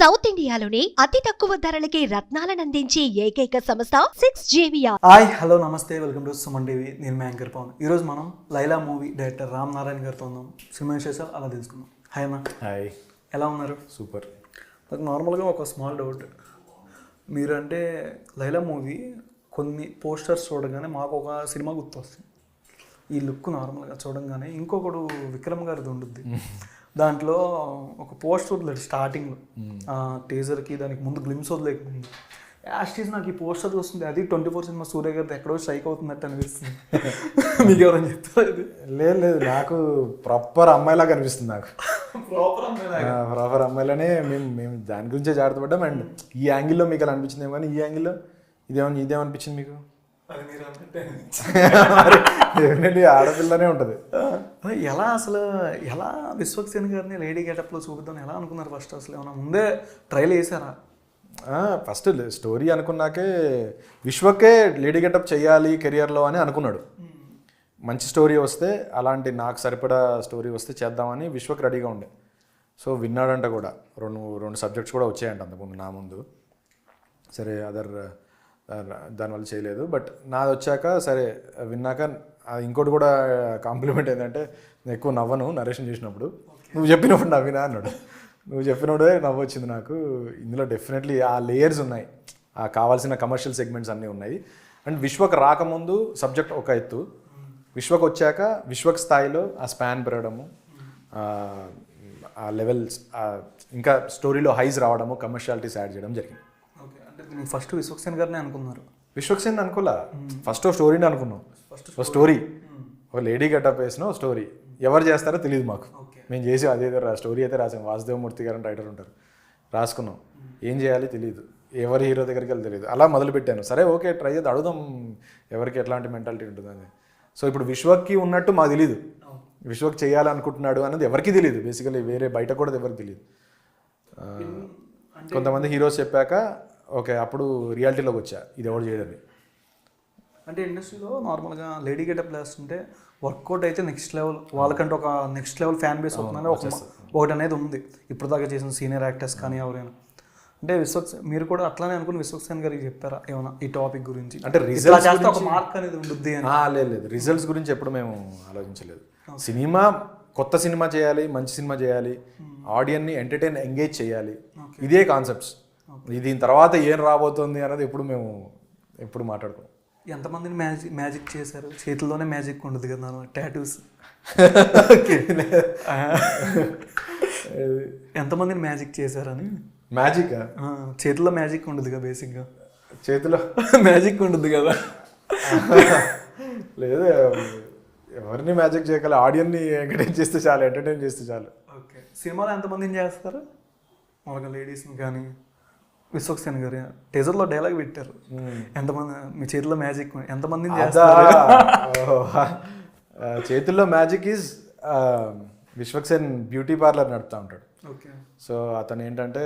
South ఇండియాలోనే అతి తక్కువ ధరలకి రత్నాలనందించే ఏకైక సంస్థ 6JVR. హాయ్ హలో నమస్తే వెల్కమ్ టు సుమన్ టీవీ. నేను మీ యాంకర్ పవన్. ఈరోజు మనం లైలా మూవీ డైరెక్టర్ రామ్ నారాయణ గారితో ఉన్నాం. సినిమా విశేషాలు అలా తెలుసుకుందాం. హాయ్ అన్న. హాయ్. ఎలా ఉన్నారు? సూపర్. నాకు నార్మల్గా ఒక స్మాల్ డౌట్. మీరంటే లైలా మూవీ కొన్ని పోస్టర్స్ చూడగానే మాకు ఒక సినిమా గుర్తొస్తుంది. ఈ లుక్ నార్మల్గా చూడంగానే ఇంకొకడు విక్రమ్ గారిది ఉంటుంది. దాంట్లో ఒక పోస్టర్ వదిలేడు స్టార్టింగ్లో, టీజర్కి దానికి ముందు గ్లిమ్స్ వదిలేకముందు యాస్టీస్ నాకు ఈ పోస్టర్ వస్తుంది. అది 24 సినిమా సూర్య గారిది ఎక్కడో స్ట్రైక్ అవుతున్నట్టు అనిపిస్తుంది. మీకు ఎవరైనా చెప్తారు? ఇది లేదు నాకు ప్రాపర్ అమ్మాయిలా కనిపిస్తుంది. నాకు ప్రాపర్ అమ్మాయిలానే మేము దాని గురించే జాగ్రత్త పడ్డాం. అండ్ ఈ యాంగిల్లో మీకు అలా అనిపించింది కానీ ఈ యాంగిల్లో ఇదేమనిపించింది మీకు? డెఫినెట్లీ ఆడపిల్లనే ఉంటుంది. ఎలా అసలు ఎలా విశ్వక్సేన్ గారిని లేడీ గెటప్లో చూపిద్దాం ఎలా అనుకున్నారు ఫస్ట్? అసలు ఏమన్నా ముందే ట్రైల్ వేసారా? ఫస్ట్ స్టోరీ అనుకున్నాకే విశ్వకే లేడీ గెటప్ చేయాలి కెరియర్లో అని అనుకున్నాడు. మంచి స్టోరీ వస్తే, అలాంటి నాకు సరిపడా స్టోరీ వస్తే చేద్దామని విశ్వక్ రెడీగా ఉండే. సో విన్నాడంట కూడా. రెండు సబ్జెక్ట్స్ కూడా వచ్చాయంట అంతకుముందు నా ముందు. సరే దానివల్ల చేయలేదు. బట్ నాది వచ్చాక సరే విన్నాక ఇంకోటి కూడా కాంప్లిమెంట్ ఏంటంటే, నేను ఎక్కువ నవ్వను నరేషన్ చేసినప్పుడు. నువ్వు చెప్పినప్పుడు నవ్వినా అన్నాడు. నువ్వు చెప్పినప్పుడే నవ్వు వచ్చింది నాకు. ఇందులో డెఫినెట్లీ ఆ లేయర్స్ ఉన్నాయి, ఆ కావాల్సిన కమర్షియల్ సెగ్మెంట్స్ అన్నీ ఉన్నాయి. అండ్ విశ్వక్ రాకముందు సబ్జెక్ట్ ఒక ఎత్తు, విశ్వక్ వచ్చాక విశ్వక్ స్థాయిలో ఆ స్పాన్ పెరగడము, ఆ లెవెల్స్, ఇంకా స్టోరీలో హైస్ రావడము, కమర్షియాలిటీస్ యాడ్ చేయడం జరిగింది. అంటే ఫస్ట్ విశ్వక్సేన్ గారిని అనుకున్నారు? విశ్వక్సేన్ అనుకోలే, ఫస్ట్ స్టోరీని అనుకున్నాం. ఒక స్టోరీ, ఒక లేడీ గెటప్ వేసిన స్టోరీ. ఎవరు చేస్తారో తెలియదు మాకు. మేము చేసి అదేదో స్టోరీ అయితే రాసాం. వాసుదేవమూర్తి గారు రైటర్ ఉంటారు, రాసుకున్నాం. ఏం చేయాలి తెలియదు, ఎవరి హీరో దగ్గరికి వెళ్ళి తెలియదు. అలా మొదలుపెట్టాను. సరే ఓకే ట్రై చేద్దాం, అడుగుదాం ఎవరికి ఎట్లాంటి మెంటాలిటీ ఉంటుందని. సో ఇప్పుడు విశ్వక్కి ఉన్నట్టు మాకు తెలియదు, విశ్వక్ చేయాలనుకుంటున్నాడు అన్నది ఎవరికి తెలియదు. బేసికలీ వేరే బయట కూడా ఎవరికి తెలియదు. కొంతమంది హీరోస్ చెప్పాక ఓకే అప్పుడు రియాలిటీలోకి వచ్చా, ఇది ఎవరు చేయడని. అంటే ఇండస్ట్రీలో నార్మల్గా లేడీ గెటప్ వేస్తుంటే వర్కౌట్ అయితే నెక్స్ట్ లెవెల్, వాళ్ళకంటే ఒక నెక్స్ట్ లెవెల్ ఫ్యాన్ బేస్ అవుతుందని ఒకటి అనేది ఉంది. ఇప్పుడు దాకా చేసిన సీనియర్ యాక్టర్స్ కానీ ఎవరైనా. అంటే మీరు కూడా అట్లానే అనుకుని విశ్వక్సేన్ గారికి చెప్పారా ఏమైనా ఈ టాపిక్ గురించి? అంటే రిజల్ట్స్ ఒక మార్క్ అనేది ఉంటుంది అని. లేదు, రిజల్ట్స్ గురించి ఎప్పుడు మేము ఆలోచించలేదు. సినిమా కొత్త సినిమా చేయాలి, మంచి సినిమా చేయాలి, ఆడియన్ని ఎంగేజ్ చేయాలి, ఇదే కాన్సెప్ట్స్. దీని తర్వాత ఏం రాబోతుంది అన్నది ఎప్పుడు మాట్లాడుకోం. ఎంతమందిని మ్యాజిక్ చేశారు? చేతుల్లోనే మ్యాజిక్ ఉండదు కదా, టాటూస్. ఎంతమందిని మ్యాజిక్ చేశారని? మ్యాజిక్ చేతిలో మ్యాజిక్ ఉండదు కదా, బేసిక్గా చేతిలో మ్యాజిక్ ఉండదు కదా. లేదు, ఎవరిని మ్యాజిక్ చేయగల, ఆడియన్ని ఎంటర్టైన్ చేస్తే చాలు, ఎంటర్టైన్ చేస్తే చాలు. ఓకే. సినిమాలో ఎంతమందిని చేస్తారు మామూలుగా? లేడీస్ని కానీ విశ్వక్సేన్ గారు టీజర్లో డైలాగ్ పెట్టారు, ఎంతమంది మీ చేతిలో మ్యాజిక్ ఎంతమందిని చేస్తారు? చేతుల్లో magic is Vishwaksen beauty parlour నడుపుతూ ఉంటాడు. ఓకే. సో అతను ఏంటంటే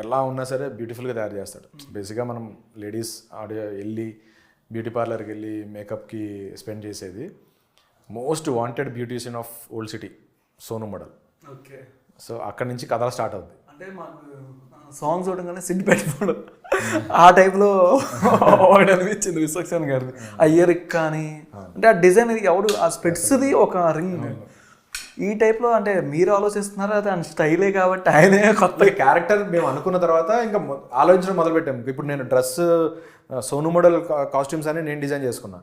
ఎలా ఉన్నా సరే బ్యూటిఫుల్గా తయారు చేస్తాడు. బేసిక్గా మనం లేడీస్ వెళ్ళి బ్యూటీ పార్లర్కి వెళ్ళి మేకప్కి స్పెండ్ చేసేది. Most wanted beautician of old city Sonu model. Okay. So అక్కడి నుంచి కథ స్టార్ట్ అవుతుంది. అంటే మాకు సాంగ్స్ చూడగానే సిట్ పెట్టిపోవడం ఆ టైప్లో ఒకటి అనిపించింది విశ్వక్సేన్ గారిది. ఆ ఇయరిక్ కానీ, అంటే ఆ డిజైన్ ఎవడు, ఆ స్పెట్స్ది ఒక రింగ్ ఈ టైప్లో. అంటే మీరు ఆలోచిస్తున్నారా? అది ఆయన స్టైలే కాబట్టి ఆయనే కొత్త క్యారెక్టర్ మేము అనుకున్న తర్వాత ఇంకా ఆలోచించడం మొదలుపెట్టాము. ఇప్పుడు నేను డ్రెస్ సోను మోడల్ కాస్ట్యూమ్స్ అని నేను డిజైన్ చేసుకున్నా.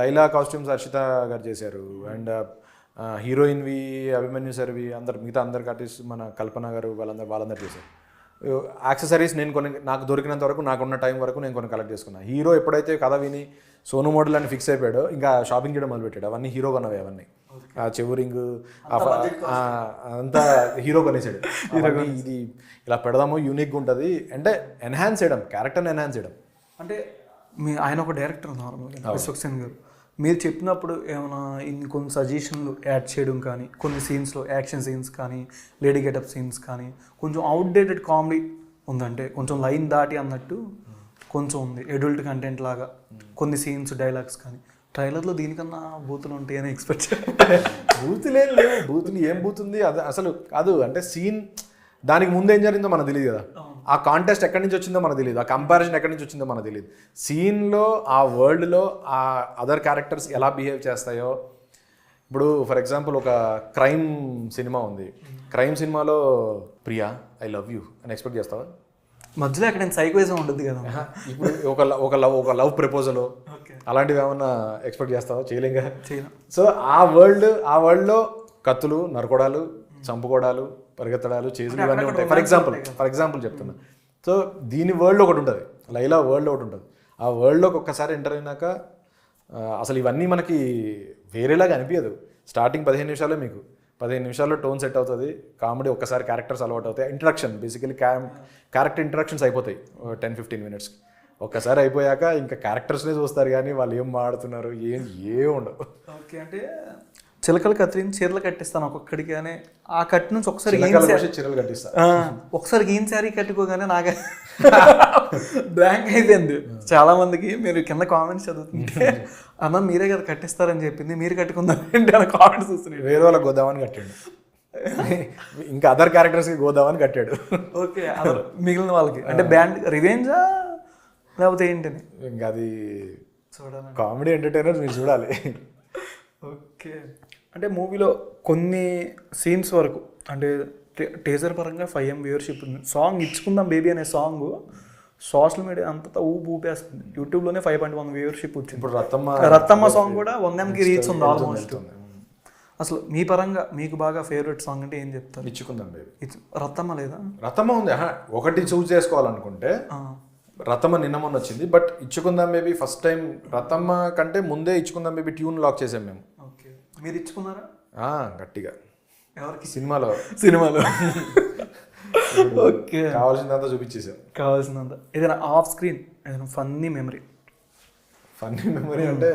లైలా కాస్ట్యూమ్స్ హర్షిత గారు చేశారు. అండ్ హీరోయిన్వి అభిమన్యు సార్వి, మిగతా అందరికి ఆర్టిస్ట్ మన కల్పన గారు వాళ్ళందరూ చేశారు. యాక్సెసరీస్ నేను నాకు దొరికినంత వరకు, నాకున్న టైం వరకు నేను కొన్ని కలెక్ట్ చేసుకున్నాను. హీరో ఎప్పుడైతే కథ విని సోను మోడల్ అని ఫిక్స్ అయిపోయాడో ఇంకా షాపింగ్ చేయడం మొదలుపెట్టాడు. అవన్నీ హీరో కొన్నవి, అవన్నీ ఆ చెవురింగ్ అంతా హీరో కొనేసాడు. ఇది ఇలా పెడదాము, యూనిక్గా ఉంటుంది అంటే ఎన్హాన్స్ చేయడం, క్యారెక్టర్ని ఎన్హాన్స్ చేయడం. అంటే ఆయన ఒక డైరెక్టర్ నార్మల్గా విశ్వక్సేన్ గారు. మీరు చెప్పినప్పుడు ఏమైనా కొన్ని సజెషన్లు యాడ్ చేయడం కానీ, కొన్ని సీన్స్లో యాక్షన్ సీన్స్ కానీ, లేడీ గెటప్ సీన్స్ కానీ కొంచెం అవుట్డేటెడ్ కామెడీ ఉందంటే, కొంచెం లైన్ దాటి అన్నట్టు కొంచెం ఉంది, అడల్ట్ కంటెంట్ లాగా కొన్ని సీన్స్ డైలాగ్స్ కానీ. ట్రైలర్లో దీనికన్నా బూతులు ఉంటాయని ఎక్స్పెక్ట్ బూతులే లేవు. బూతులు ఏం బూతుంది అది అసలు కాదు. అంటే సీన్ దానికి ముందు ఏం జరిగిందో మనకు తెలియదు కదా, ఆ కాంటెస్ట్ ఎక్కడి నుంచి వచ్చిందో మనకు తెలియదు, ఆ కంపారిజన్ ఎక్కడి నుంచి వచ్చిందో మనకు తెలియదు. సీన్లో ఆ వరల్డ్లో ఆ అదర్ క్యారెక్టర్స్ ఎలా బిహేవ్ చేస్తాయో, ఇప్పుడు ఫర్ ఎగ్జాంపుల్ ఒక క్రైమ్ సినిమా ఉంది, క్రైమ్ సినిమాలో ప్రియా ఐ లవ్ యూ అని ఎక్స్పెక్ట్ చేస్తావా? మధ్యలో ఎక్కడ సైకోయిజం ఉంటుంది కదా. ఇప్పుడు ఒక లవ్ ప్రపోజల్ అలాంటివి ఏమన్నా ఎక్స్పెక్ట్ చేస్తావా? చేయలేంగా. సో ఆ వరల్డ్లో కత్తులు, నరకొడాలు, చంపుకోవడాలు, పరిగెత్తడాలు, చేసులు ఇవన్నీ ఉంటాయి. ఫర్ ఎగ్జాంపుల్ చెప్తున్నా. సో దీని వరల్డ్ ఒకటి ఉంటుంది, లైలా వరల్డ్ ఒకటి ఉంటుంది. ఆ వరల్డ్లోకి ఒక్కసారి ఎంటర్ అయినాక అసలు ఇవన్నీ మనకి వేరేలాగా అనిపించదు. స్టార్టింగ్ 15 నిమిషాలే, మీకు 15 నిమిషాల్లో టోన్ సెట్ అవుతుంది, కామెడీ ఒక్కసారి క్యారెక్టర్స్ అలవాటు అవుతాయి, ఇంట్రడక్షన్ బేసికలీ క్యారెక్టర్ ఇంట్రడక్షన్స్ అయిపోతాయి 10-15 మినిట్స్కి. ఒక్కసారి అయిపోయాక ఇంకా క్యారెక్టర్స్నే చూస్తారు కానీ వాళ్ళు ఏం మాడుతున్నారు ఏం ఉండవు. ఓకే, అంటే చిలకలు కత్తిరించి చీరలు కట్టిస్తాను ఒక్కొక్కడికి, కానీ ఆ కట్టి నుంచి ఒకసారి చీరలు కట్టిస్తాను, ఒకసారి గీన్ శారీ కట్టుకోగానే నాకే బ్లాంక్ అయిపోయింది. చాలా మందికి మీరు కింద కామెంట్స్ చదువుతుంటే అన్న మీరే కదా కట్టిస్తారని చెప్పింది, మీరు కట్టుకుందాం ఏంటి అని కామెంట్స్ చూస్తున్నాయి. వేరే వాళ్ళకి గోదామని కట్టాడు, ఇంకా అదర్ క్యారెక్టర్స్కి గోదామని కట్టాడు. ఓకే, అదర్ మిగిలిన వాళ్ళకి అంటే బ్యాండ్ రివెంజా లేకపోతే ఏంటని? ఇంకా అది చూడాలి, కామెడీ ఎంటర్టైనర్, మీరు చూడాలి. ఓకే, అంటే మూవీలో కొన్ని సీన్స్ వరకు అంటే టీజర్ పరంగా 5M వ్యూవర్షిప్ ఉంది. సాంగ్ ఇచ్చుకుందాం బేబీ అనే సాంగ్ సోషల్ మీడియా అంతా ఊపేస్తుంది. యూట్యూబ్లోనే 5.1 వ్యూవర్షిప్ వచ్చింది. ఇప్పుడు రత్తమ్మ సాంగ్ కూడా 1Mకి రీచ్ ఉంది ఆల్మోస్ట్. అసలు మీ పరంగా మీకు బాగా ఫేవరెట్ సాంగ్ అంటే ఏం చెప్తారు? ఇచ్చుకుందాం బేబీ. రత్తమ్మ లేదా? రత్తమ్మ ఉంది. ఒకటి చూస్ చేసుకోవాలనుకుంటే రత్తమ్మ నిన్న మొన్న వచ్చింది, బట్ ఇచ్చుకుందాం బేబీ ఫస్ట్ టైం. రత్తమ్మ కంటే ముందే ఇచ్చుకుందాం బేబీ ట్యూన్ లాక్ చేసాం మేము. ఓకే, మీరు ఇచ్చుకున్నారా? గట్టిగా ఎవరికి? సినిమాలో ఓకే, కావాల్సినంత చూపించేసాం. కావాల్సినంత ఏదైనా ఆఫ్ స్క్రీన్ ఏదైనా ఫన్నీ మెమరీ అంటే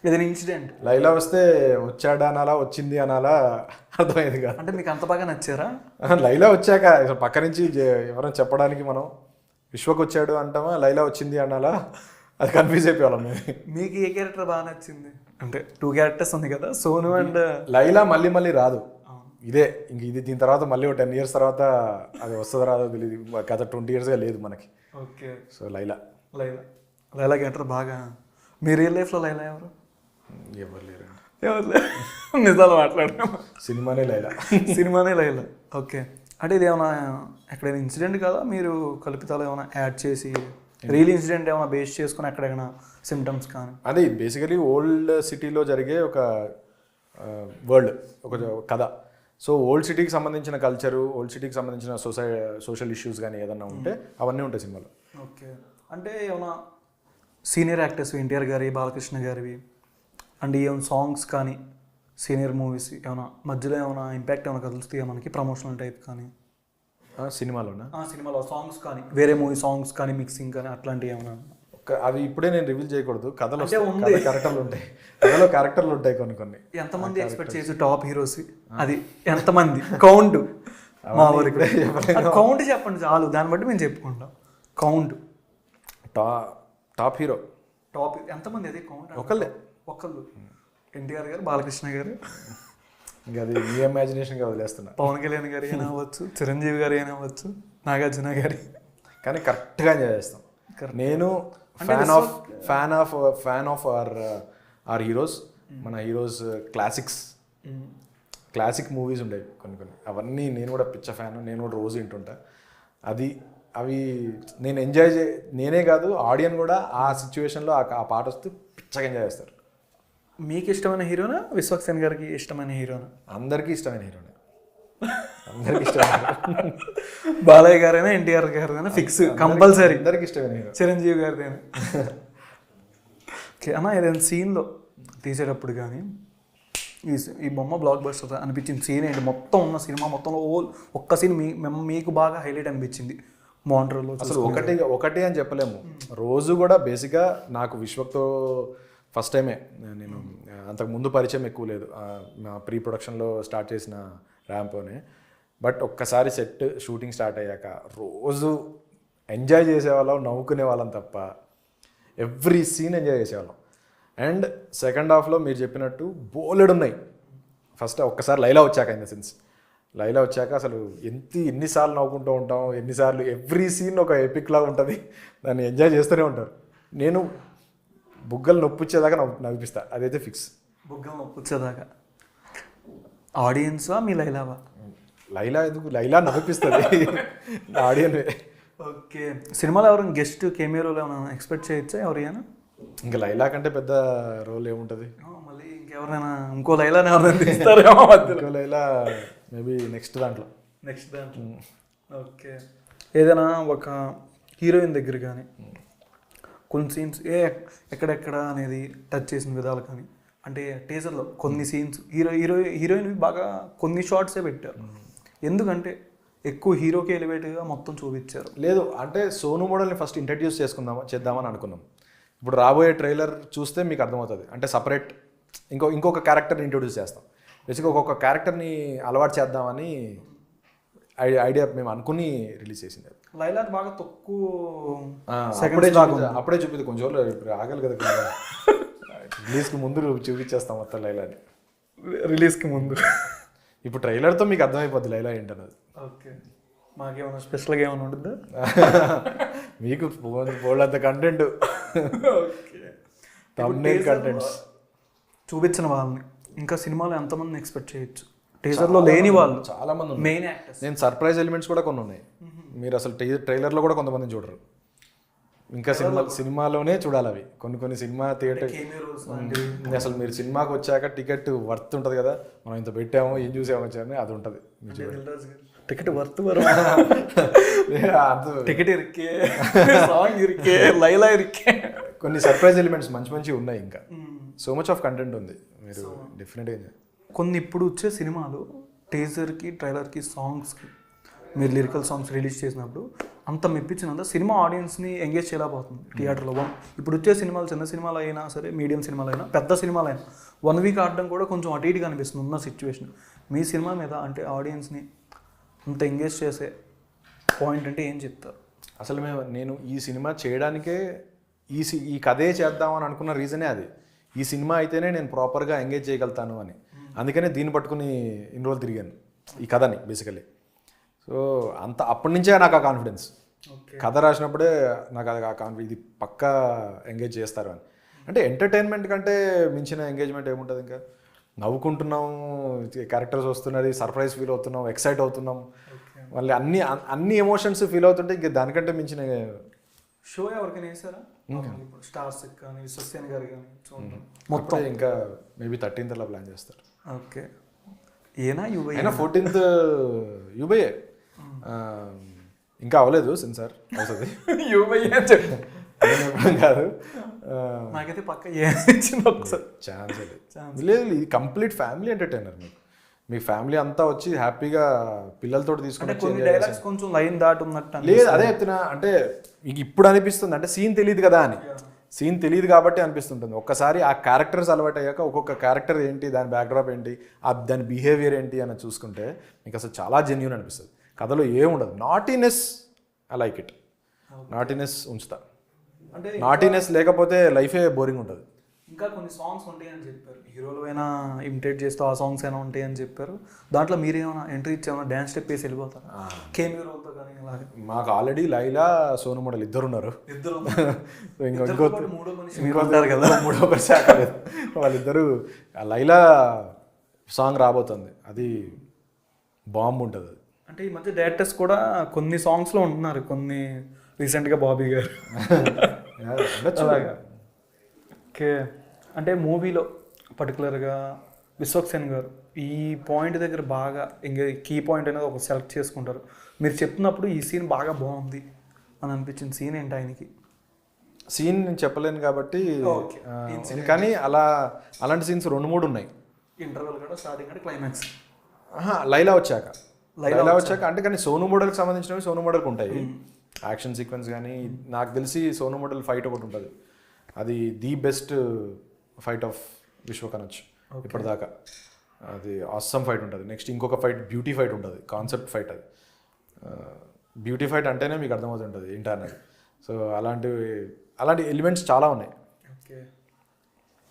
ఏదైనా ఇన్సిడెంట్? లైలా వస్తే వచ్చాడా అనాలా, వచ్చింది అనాలా అర్థమైంది కదా. అంటే మీకు అంత బాగా నచ్చారా? లైలా వచ్చాక పక్క నుంచి ఎవరైనా చెప్పడానికి మనం విశ్వకు వచ్చాడు అంటామా, లైలా వచ్చింది అనాలా, అది కన్ఫ్యూజ్ అయిపోయాం. మీకు ఏ క్యారెక్టర్ బాగా నచ్చింది? అంటే 2 క్యారెక్టర్స్ ఉంది కదా, సోను అండ్ లైలా. మళ్ళీ రాదు ఇదే, ఇంక ఇది దీని తర్వాత మళ్ళీ 10 years తర్వాత అది వస్తుందో రాదో తెలియదు. గత 20 yearsగా లేదు మనకి. ఓకే, సో లైలా క్యారెక్టర్ బాగా. మీ రియల్ లైఫ్లో లైలా ఎవరు? ఎవరు లేరు. నిజాలు మాట్లాడడం, సినిమానే లైలా. ఓకే, అంటే ఇది ఏమైనా ఎక్కడైనా ఇన్సిడెంట్ కదా, మీరు కల్పితాలు ఏమైనా యాడ్ చేసి రియల్ ఇన్సిడెంట్ ఏమైనా బేస్ చేసుకుని ఎక్కడైనా సిమ్టమ్స్ కానీ? అది బేసికలీ ఓల్డ్ సిటీలో జరిగే ఒక వరల్డ్, ఒక కథ. సో ఓల్డ్ సిటీకి సంబంధించిన కల్చరు, ఓల్డ్ సిటీకి సంబంధించిన సోషల్ ఇష్యూస్ కానీ ఏదన్నా ఉంటే అవన్నీ ఉంటాయి సినిమాలో. ఓకే, అంటే ఏమైనా సీనియర్ యాక్టర్స్ ఎన్టీఆర్ గారి, బాలకృష్ణ గారివి అండ్ ఏమైనా సాంగ్స్ కానీ సీనియర్ మూవీస్ ఏమైనా మధ్యలో ఏమైనా ఇంపాక్ట్ ఏమైనా కలుస్తాయా మనకి, ప్రమోషనల్ టైప్ కానీ? సినిమాలోనా? సినిమాలో సాంగ్స్ కానీ, వేరే మూవీ సాంగ్స్ కానీ, మిక్సింగ్ కానీ అట్లాంటివి ఏమైనా? అవి ఇప్పుడే నేను రివీల్ చేయకూడదు. కథలో క్యారెక్టర్లు ఉంటాయి, కథలో క్యారెక్టర్లు ఉంటాయి కొన్ని. ఎంతమంది ఎక్స్పెక్ట్ చేసి టాప్ హీరోస్? అది ఎంతమంది కౌంట్? మా ఊరికి కౌంట్ చెప్పండి చాలు, దాన్ని బట్టి మేము చెప్పుకుంటాం. కౌంట్ టాప్ హీరో టాప్ ఎంతమంది? అదే కౌంట్ ఒకళ్ళు ఎన్టీఆర్ గారు, బాలకృష్ణ గారు, ఇంకా అది మీ ఇమాజినేషన్గా వదిలేస్తున్నా. పవన్ కళ్యాణ్ గారు అయినా అవ్వచ్చు, చిరంజీవి గారు అయినా అవ్వచ్చు, నాగార్జున గారి. కానీ కరెక్ట్గా ఎంజాయ్ చేస్తాం. నేను ఫ్యాన్ ఆఫ్ ఆర్ హీరోస్. మన హీరోస్ క్లాసిక్ మూవీస్ ఉండేవి కొన్ని, అవన్నీ నేను కూడా పిచ్చ ఫ్యాన్. నేను కూడా రోజు వింటుంటా. అవి నేను నేనే కాదు ఆడియన్స్ కూడా ఆ సిచ్యువేషన్లో ఆ పాట వస్తే పిచ్చగా ఎంజాయ్ చేస్తారు. మీకు ఇష్టమైన హీరోనా, విశ్వక్సేన్ గారికి ఇష్టమైన హీరోనా? అందరికీ ఇష్టమైన హీరోనే, అందరికి ఇష్టమైన. బాలయ్య గారైనా ఎన్టీఆర్ గారైనా ఫిక్స్ కంపల్సరీ, అందరికి ఇష్టమైన హీరో. చిరంజీవి గారిదైనా. ఓకే అన్న, ఏదైనా సీన్లో తీసేటప్పుడు కానీ ఈ బొమ్మ బ్లాక్ బస్టర్ అనిపించింది సీన్ ఏంటి? మొత్తం ఉన్న సినిమా మొత్తంలో ఒక్క సీన్ మీకు బాగా హైలైట్ అనిపించింది మాంట్రోలో? అసలు ఒకటి అని చెప్పలేము. రోజు కూడా బేసిక్గా నాకు విశ్వక్తో ఫస్ట్ టైమే, నేను అంతకు ముందు పరిచయం ఎక్కువ లేదు. ప్రీ ప్రొడక్షన్లో స్టార్ట్ చేసిన ర్యాంపోనే. బట్ ఒక్కసారి షూటింగ్ స్టార్ట్ అయ్యాక రోజు ఎంజాయ్ చేసేవాళ్ళం, నవ్వుకునే వాళ్ళం తప్ప ఎవ్రీ సీన్ ఎంజాయ్ చేసేవాళ్ళం. అండ్ సెకండ్ హాఫ్లో మీరు చెప్పినట్టు బోలెడు ఉన్నాయి. ఫస్ట్ ఒక్కసారి లైలా వచ్చాక ఇన్ ద సెన్స్ లైలా వచ్చాక అసలు ఎన్నిసార్లు నవ్వుకుంటూ ఉంటాం, ఎన్నిసార్లు ఎవ్రీ సీన్ ఒక ఎపిక్ లాగా ఉంటుంది, దాన్ని ఎంజాయ్ చేస్తూనే ఉంటారు. నేను బుగ్గలు నొప్పిచ్చేదాకా నవ్విపిస్తా, అదైతే ఫిక్స్. బుగ్గలు నొప్పిచ్చేదాకా ఆడియన్సా మీ లైలావా? లైలా ఎందుకు, లైలా నవ్విపిస్తుంది ఆడియన్. ఓకే, సినిమాలో ఎవరైనా గెస్ట్ కెమియో రోల్ ఏమైనా ఎక్స్పెక్ట్ చేయొచ్చా ఎవరైనా? ఇంకా లైలా కంటే పెద్ద రోల్ ఏముంటుంది? మళ్ళీ ఇంకెవరైనా ఇంకో లైలాని ఎవరైనా తీస్తారేమో మధ్యలో. ఇంకో లైలా మేబీ నెక్స్ట్ దాంట్లో. ఓకే, ఏదైనా ఒక హీరోయిన్ దగ్గర కానీ కొన్ని సీన్స్ ఎక్కడెక్కడ అనేది టచ్ చేసిన విధాలు కానీ, అంటే టీజర్లో కొన్ని సీన్స్ హీరోయిన్ బాగా కొన్ని షార్ట్సే పెట్టారు, ఎందుకంటే ఎక్కువ హీరోకి ఎలివేట్గా మొత్తం చూపించారు. లేదు అంటే సోను మోడల్ని ఫస్ట్ ఇంట్రడ్యూస్ చేద్దామని అనుకున్నాం. ఇప్పుడు రాబోయే ట్రైలర్ చూస్తే మీకు అర్థమవుతుంది. అంటే సపరేట్ ఇంకొక క్యారెక్టర్ని ఇంట్రొడ్యూస్ చేస్తాం. బేసిక్గా ఒక్కొక్క క్యారెక్టర్ని అలవాటు చేద్దామని ఐడియా మేము అనుకుని రిలీజ్ చేసింది. లైలా బాగా తక్కువ అప్పుడే చూపింది, కొంచెం రోజులు ఇప్పుడు ఆగలి కదా, రిలీజ్కి ముందు చూపించేస్తాం మొత్తం లైలాని. రిలీజ్కి ముందు ఇప్పుడు ట్రైలర్తో మీకు అర్థమైపోద్ది లైలా ఏంటన్నది. ఓకే, మాకేమైనా స్పెషల్గా ఏమైనా ఉంటుందా? మీకు పోలంత కంటెంట్, థంబ్నెయిల్ కంటెంట్స్ చూపించిన వాళ్ళని ఇంకా సినిమాలో ఎంతమంది ఎక్స్పెక్ట్ చేయొచ్చు? టీజర్లో లేని వాళ్ళు చాలా మంది, మెయిన్ యాక్టర్స్. నేను సర్ప్రైజ్ ఎలిమెంట్స్ కూడా కొన్ని ఉన్నాయి, మీరు అసలు ట్రైలర్లో కూడా కొంతమంది చూడరు. ఇంకా సినిమాలోనే చూడాలి అవి. కొన్ని సినిమా థియేటర్ అసలు మీరు సినిమాకి వచ్చాక టికెట్ వర్త్ ఉంటుంది కదా, మనం ఇంత పెట్టాము ఏం చూసాము వచ్చామని అది ఉంటుంది. టికెట్ వర్త్ టికెట్ ఇరికే, సాంగ్ ఇరికే, లైలా ఇరికే, కొన్ని సర్ప్రైజ్ ఎలిమెంట్స్ మంచి ఉన్నాయి. ఇంకా సో మచ్ ఆఫ్ కంటెంట్ ఉంది, మీరు డెఫినెట్గా. కొన్ని ఇప్పుడు వచ్చే సినిమాలు టీజర్కి ట్రైలర్కి సాంగ్స్కి మీరు లిరికల్ సాంగ్స్ రిలీజ్ చేసినప్పుడు అంత మెప్పించినంత సినిమా ఆడియన్స్ని ఎంగేజ్ చేయలేకపోతుంది థియేటర్లో. ఇప్పుడు వచ్చే సినిమాలు చిన్న సినిమాలు అయినా సరే, మీడియం సినిమాలు అయినా, పెద్ద సినిమాలు అయినా 1 వీక్ ఆడడం కూడా కొంచెం అటు ఇటుగా అనిపిస్తుంది ఉన్న సిచ్యువేషన్. మీ సినిమా మీద అంటే ఆడియన్స్ని అంత ఎంగేజ్ చేసే పాయింట్ అంటే ఏం చెప్తారు? అసలు నేను ఈ సినిమా చేయడానికే ఈ కథే చేద్దామని అనుకున్న రీజనే అది. ఈ సినిమా అయితేనే నేను ప్రాపర్గా ఎంగేజ్ చేయగలుగుతాను అని. అందుకనే దీన్ని పట్టుకుని ఇన్ని రోజులు తిరిగాను ఈ కథని బేసికలీ. సో అప్పటి నుంచే నాకు ఆ కాన్ఫిడెన్స్. కథ రాసినప్పుడే నాకు అది కాన్ఫిడెన్స్, ఇది పక్కా ఎంగేజ్ చేస్తారు అని. అంటే ఎంటర్టైన్మెంట్ కంటే మించిన ఎంగేజ్మెంట్ ఏముంటుంది? ఇంకా నవ్వుకుంటున్నాం, క్యారెక్టర్స్ వస్తున్నది, సర్ప్రైజ్ ఫీల్ అవుతున్నాం, ఎక్సైట్ అవుతున్నాం, మళ్ళీ అన్ని ఎమోషన్స్ ఫీల్ అవుతుంటే ఇంకా దానికంటే మించిన షో ఎవరికైనా వేసారా? స్టార్స్ కానీ విశ్వసేన్ గారు కానీ మొత్తం ఇంకా మేబీ 13th అలా ప్లాన్ చేస్తారు. ఓకే, ఏనా 14th యూబైఏ ఇంకా అవ్వలేదు సెన్సార్, అవుతుంది కాదు నాకైతే పక్క ఛాన్స్ లేదు. ఇది కంప్లీట్ ఫ్యామిలీ ఎంటర్టైనర్. మీ ఫ్యామిలీ అంతా వచ్చి హ్యాపీగా పిల్లలతో తీసుకుని కొంచెం లైన్ దాటున్నట్టు లేదు. అదే చెప్తున్నా, అంటే మీకు ఇప్పుడు అనిపిస్తుంది అంటే సీన్ తెలియదు కదా అని. సీన్ తెలియదు కాబట్టి అనిపిస్తుంటుంది. ఒక్కసారి ఆ క్యారెక్టర్స్ అలవాటు అయ్యాక ఒక్కొక్క క్యారెక్టర్ ఏంటి, దాని బ్యాక్డ్రాప్ ఏంటి, దాని బిహేవియర్ ఏంటి అని చూసుకుంటే మీకు అసలు చాలా జెన్యూన్ అనిపిస్తుంది. కథలో ఏముండదు. Naughtiness I like it. Naughtiness ఉంచుతా. అంటే నాటీనెస్ లేకపోతే లైఫే బోరింగ్ ఉంటుంది. ఇంకా కొన్ని సాంగ్స్ ఉంటాయని చెప్పారు, హీరోలు అయినా ఇమిటేట్ చేస్తూ ఆ సాంగ్స్ అయినా ఉంటాయని చెప్పారు. దాంట్లో మీరేమైనా ఎంట్రీ ఇచ్చేమైనా డ్యాన్స్ స్టెప్ వేసి వెళ్ళిపోతారు కేమియో రోల్తో కానీ? అలాగే మాకు ఆల్రెడీ లైలా, సోను మోడల్ ఇద్దరు ఉన్నారు. ఉంటారు కదా, మూడో శాఖ లేదు. వాళ్ళిద్దరూ లైలా సాంగ్ రాబోతుంది, అది బాంబు ఉంటుంది. అంటే ఈ మధ్య డైరెక్టర్స్ కూడా కొన్ని సాంగ్స్లో ఉంటున్నారు, కొన్ని రీసెంట్గా బాబీ గారు. ఓకే, అంటే మూవీలో పర్టికులర్గా విశ్వక్సేన్ గారు ఈ పాయింట్ దగ్గర బాగా కీ పాయింట్ అనేది ఒక సెలెక్ట్ చేసుకుంటారు. మీరు చెప్తున్నప్పుడు ఈ సీన్ బాగా బాగుంది అని అనిపించింది సీన్ ఏంటి ఆయనకి? సీన్ నేను చెప్పలేను కాబట్టి, కానీ అలాంటి సీన్స్ 2-3 ఉన్నాయి. ఇంటర్వెల్ కూడా స్టార్టింగ్ అంటే క్లైమాక్స్. లైలా వచ్చాక అంటే, కానీ సోను మోడల్కి సంబంధించినవి సోను మోడల్కి ఉంటాయి. యాక్షన్ సీక్వెన్స్ కానీ నాకు తెలిసి సోను మోడల్ ఫైట్ ఒకటి ఉంటుంది, అది the best fight of Vishwak అనొచ్చు ఇప్పటిదాకా. అది ఆసమ్ ఫైట్ ఉంటుంది. నెక్స్ట్ ఇంకొక ఫైట్ బ్యూటీ ఫైట్ ఉంటుంది, కాన్సెప్ట్ ఫైట్. అది బ్యూటీ ఫైట్ అంటేనే మీకు అర్థమవుతుంటుంది ఏంటన్నది. సో అలాంటి ఎలిమెంట్స్ చాలా ఉన్నాయి. ఓకే,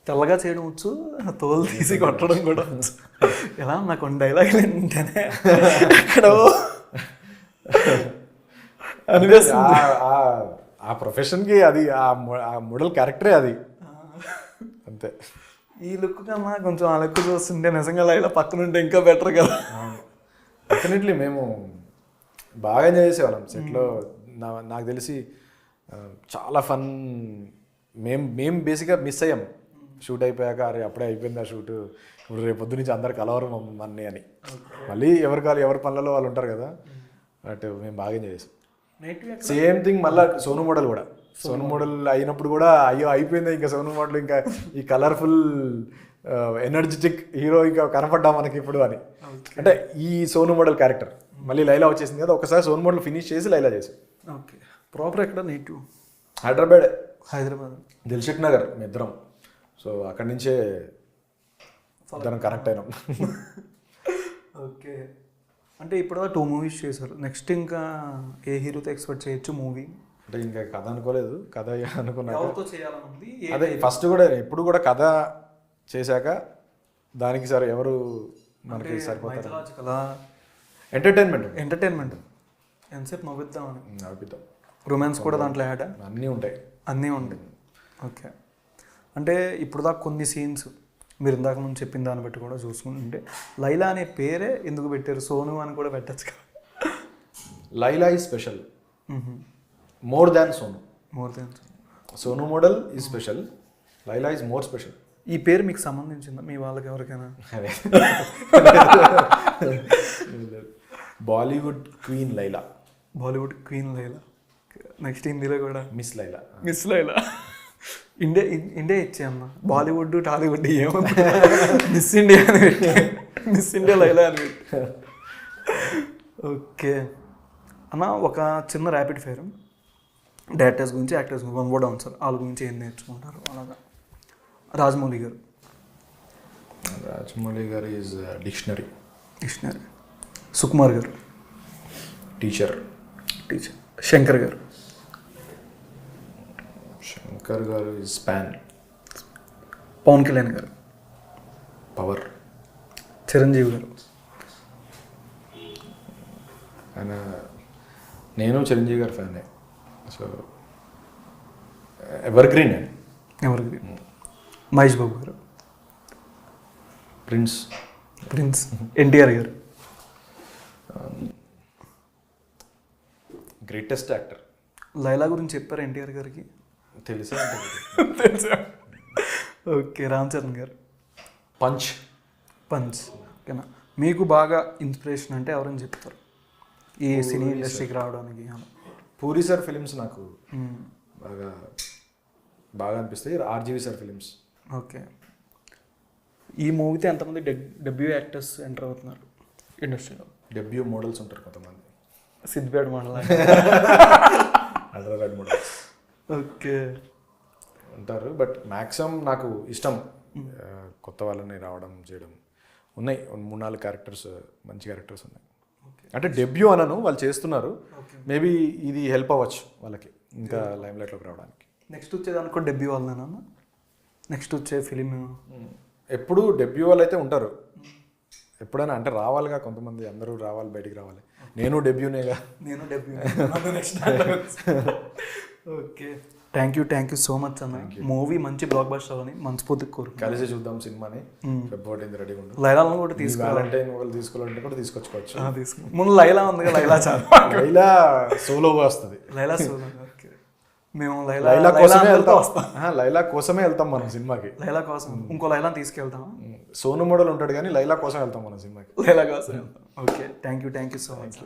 తెల్లగా చేయడం వచ్చు, తోలు తీసి కొట్టడం కూడా వచ్చు. ఎలా నాకు కొన్ని డైలాగులు ఏంటంటే ఎక్కడో అనిపిస్తుంది. ఆ ప్రొఫెషన్కి అది ఆ మోడల్ క్యారెక్టరే అది, అంతే. ఈ లుక్ కన్నా కొంచెం ఆ లుక్ చూస్తుంటే నిజంగా లైలా పక్కన ఉంటే ఇంకా బెటర్ కదా. డెఫినెట్లీ మేము బాగా ఎంజాయ్ చేసేవాళ్ళం సెట్లో. నాకు తెలిసి చాలా ఫన్. మేము బేసిక్గా మిస్ అయ్యాం షూట్ అయిపోయాక. అరే అప్పుడే అయిపోయింది ఆ షూట్, ఇప్పుడు రేపు పొద్దు నుంచి అందరు కలవరు మమ్మల్ని అని. మళ్ళీ ఎవరి పనులలో వాళ్ళు ఉంటారు కదా. బట్ మేము బాగా ఎంజాయ్ చేసాం. సేమ్ థింగ్ మళ్ళీ సోను మోడల్ కూడా. సోను మోడల్ అయినప్పుడు కూడా అయ్యో అయిపోయింది ఇంకా సోను మోడల్, ఇంకా ఈ కలర్ఫుల్ ఎనర్జెటిక్ హీరో ఇంకా కనపడ్డా మనకి ఇప్పుడు అని. అంటే ఈ సోను మోడల్ క్యారెక్టర్ మళ్ళీ లైలా వచ్చేసింది కదా, ఒకసారి సోను మోడల్ ఫినిష్ చేసి లైలా చేసాం. ఓకే. ప్రాపర్ ఎక్కడ నేటివ్? హైదరాబాద్ దిల్షుక్ నగర్ మీ ఇద్దరం. సో అక్కడి నుంచే ఇద్దరం కనెక్ట్ అయినాం. ఓకే. అంటే ఇప్పుడు 2 మూవీస్ చేశారు. నెక్స్ట్ ఇంకా ఏ హీరోతో ఎక్స్పెక్ట్ చేయొచ్చు మూవీ? అంటే ఇంకా కథ అనుకోలేదు. కథ అనుకున్నాక చేయాలనుంది అదే ఫస్ట్ కూడా ఎప్పుడు కూడా కథ చేశాక దానికి సరే ఎవరు మనకి సరిపోతారు. ఎంటర్టైన్మెంట్ ఎంతసేపు నవ్విద్దామని. నవ్విద్దాం. రొమాన్స్ కూడా దాంట్లో యాడ్ అన్నీ ఉంటాయి. ఓకే. అంటే ఇప్పుడు దాకా కొన్ని సీన్స్ మీరు ఇందాక ముందు చెప్పిన దాన్ని బట్టి కూడా చూసుకుంటుంటే లైలా అనే పేరే ఎందుకు పెట్టారు? సోను అని కూడా పెట్టచ్చు కదా. Laila is special, more than Sonu. Sonu model is special, Laila is more special. ఈ పేరు మీకు సంబంధించిందా మీ వాళ్ళకి ఎవరికైనా? బాలీవుడ్ క్వీన్ లైలా. నెక్స్ట్ హిందీలో కూడా మిస్ లైలా. ఇండియా ఇచ్చే అన్న. బాలీవుడ్ టాలీవుడ్ ఏమో మిస్ ఇండియా అని పెట్టి మిస్ ఇండియా లైలా అని పెట్టి. ఓకే అన్న, ఒక చిన్న ర్యాపిడ్ ఫైర్. డైరెక్టర్స్ గురించి, యాక్టర్స్ గురించి వన్ వర్డ్ ఆన్సర్. వాళ్ళ గురించి ఏం నేర్చుకుంటారు అలాగా? రాజమౌళి గారు ఈజ్ డిక్షనరీ. సుకుమార్ గారు టీచర్. శంకర్ గారు ఈజ్ స్పాన్. పవన్ కళ్యాణ్ గారు పవర్. చిరంజీవి గారు. నేను చిరంజీవి గారి ఫ్యానే. So evergreen. Mahesh Babu గారు. ప్రిన్స్. ఎన్టీఆర్ గారు. Greatest actor. లైలా గురించి చెప్పారు ఎన్టీఆర్ గారికి? తెలుసా? ఓకే. రామ్ చరణ్ గారు. పంచ్. ఓకేనా. మీకు బాగా ఇన్స్పిరేషన్ అంటే ఎవరని చెప్తారు ఈ సినీ ఇండస్ట్రీకి రావడానికి? పూరి సార్ ఫిలిమ్స్ నాకు బాగా అనిపిస్తాయి. RGV sir films. ఓకే. ఈ మూవీతో ఎంతమంది డెబ్యూ యాక్టర్స్ ఎంటర్ అవుతున్నారు ఇండస్ట్రీలో? డెబ్యూ మోడల్స్ ఉంటారు కొంతమంది. Siddipet model. Hyderabad models. Okay. ఉంటారు. బట్ మ్యాక్సిమం నాకు ఇష్టం కొత్త వాళ్ళని రావడం చేయడం. ఉన్నాయి 3-4 క్యారెక్టర్స్, మంచి క్యారెక్టర్స్ ఉన్నాయి. అంటే డెబ్యూ అనను, వాళ్ళు చేస్తున్నారు. మేబీ ఇది హెల్ప్ అవ్వచ్చు వాళ్ళకి ఇంకా లైమ్ లైట్లోకి రావడానికి. నెక్స్ట్ వచ్చేదానికి కూడా డెబ్యూ వాళ్ళేనా? నెక్స్ట్ వచ్చే ఫిలిం ఎప్పుడు డెబ్యూ వాళ్ళు అయితే ఉంటారు ఎప్పుడైనా. అంటే రావాలిగా కొంతమంది, అందరూ రావాలి, బయటికి రావాలి. నేను డెబ్యూనేగా. Okay. Thank you so much అన్న. మూవీ మంచి బ్లాక్ బస్టర్ అని మనస్ఫూర్తిగా కోరుకు. కలిసి చూద్దాం సినిమాని. ఫిబ్రవరి రెడీగా ఉంటుంది. లైలాలను కూడా తీసుకోవాలంటే తీసుకోవాలంటే కూడా తీసుకొచ్చుకోవచ్చు. ముందు లైలా ఉంది కదా, లైలా చాలా. లైలా సోలోగా వస్తుంది. లైలా సోలో. ఓకే. మేము లైలా కోసమే వెళ్తాం. లైలా కోసమే వెళ్తాం మనం సినిమాకి. లైలా కోసం ఇంకో లైలాని తీసుకెళ్తాం. సోను మోడల్ ఉంటాడు కానీ లైలా కోసం వెళ్తాం మనం సినిమాకి. లైలా కోసం వెళ్తాం. Okay. Thank you so much.